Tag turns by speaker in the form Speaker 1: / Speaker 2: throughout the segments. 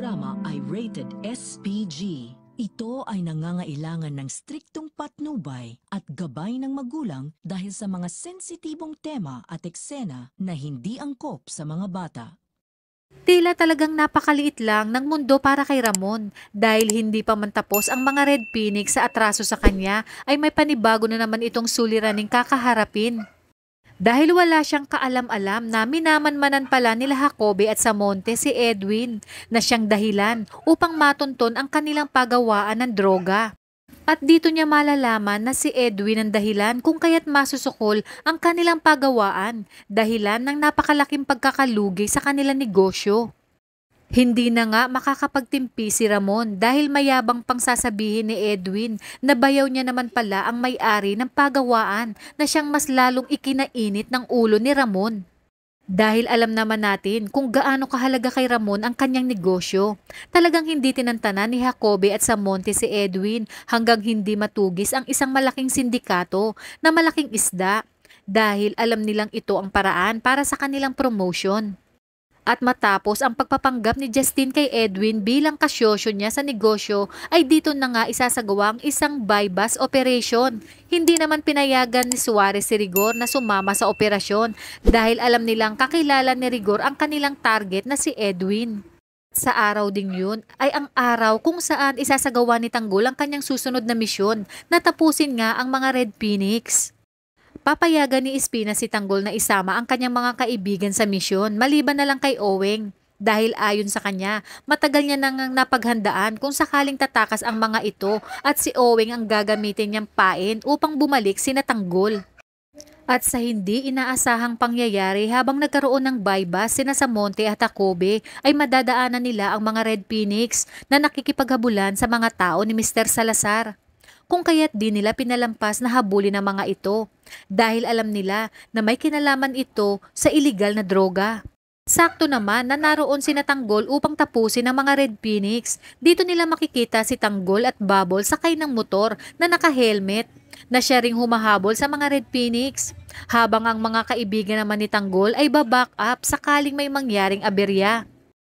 Speaker 1: programa ay rated SPG. Ito ay nangangailangan ng striktong patnubay at gabay ng magulang dahil sa mga sensitibong tema at eksena na hindi angkop sa mga bata.
Speaker 2: Tila talagang napakaliit lang ng mundo para kay Ramon dahil hindi pa man tapos ang mga Red Phoenix sa atraso sa kanya ay may panibago na naman itong suliraning kakaharapin. Dahil wala siyang kaalam-alam na minamanmanan pala nila Jacobe at Samonte si Edwin na siyang dahilan upang matunton ang kanilang pagawaan ng droga. At dito niya malalaman na si Edwin ang dahilan kung kaya't masusukol ang kanilang pagawaan, dahilan ng napakalaking pagkakalugi sa kanilang negosyo. Hindi na nga makakapagtimpi si Ramon dahil mayabang pang sasabihin ni Edwin na bayaw niya naman pala ang may-ari ng pagawaan na siyang mas lalong ikinainit ng ulo ni Ramon. Dahil alam naman natin kung gaano kahalaga kay Ramon ang kanyang negosyo. Talagang hindi tinantana ni Jacobe at Samonte si Edwin hanggang hindi matugis ang isang malaking sindikato na malaking isda dahil alam nilang ito ang paraan para sa kanilang promotion. At matapos ang pagpapanggap ni Justin kay Edwin bilang kasyosyo niya sa negosyo ay dito na nga isasagawa ang isang buy-bust operation. Hindi naman pinayagan ni Suarez si Rigor na sumama sa operasyon dahil alam nilang kakilala ni Rigor ang kanilang target na si Edwin. Sa araw ding yun ay ang araw kung saan isasagawa ni Tanggol ang kanyang susunod na misyon na tapusin nga ang mga Red Phoenix. Papayagan ni Espina si Tanggol na isama ang kanyang mga kaibigan sa misyon maliban na lang kay Oweng dahil ayon sa kanya matagal niya nang napaghandaan kung sakaling tatakas ang mga ito at si Oweng ang gagamitin niyang pain upang bumalik sina Tanggol. At sa hindi inaasahang pangyayari habang nagkaroon ng buy-bust sina Samonte at Jacobe ay madadaanan nila ang mga Red Phoenix na nakikipaghabulan sa mga tao ni Mr. Salazar. Kung kaya't di nila pinalampas na habulin ang mga ito dahil alam nila na may kinalaman ito sa iligal na droga. Sakto naman na naroon sina Tanggol upang tapusin ang mga Red Phoenix. Dito nila makikita si Tanggol at Bubble sakay ng motor na naka-helmet na siya ring humahabol sa mga Red Phoenix. Habang ang mga kaibigan naman ni Tanggol ay baback up sakaling may mangyaring aberya.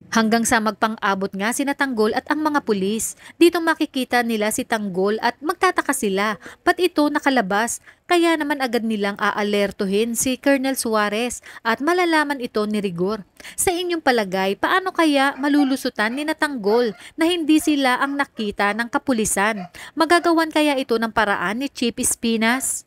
Speaker 2: Hanggang sa magpang-abot nga sina Tanggol at ang mga pulis. Dito makikita nila si Tanggol at magtataka sila, ba't ito nakalabas? Kaya naman agad nilang aalertuhin si Colonel Suarez at malalaman ito ni Rigor. Sa inyong palagay, paano kaya malulusutan ni Tanggol na hindi sila ang nakita ng kapulisan? Magagawan kaya ito ng paraan ni Chief Espinas?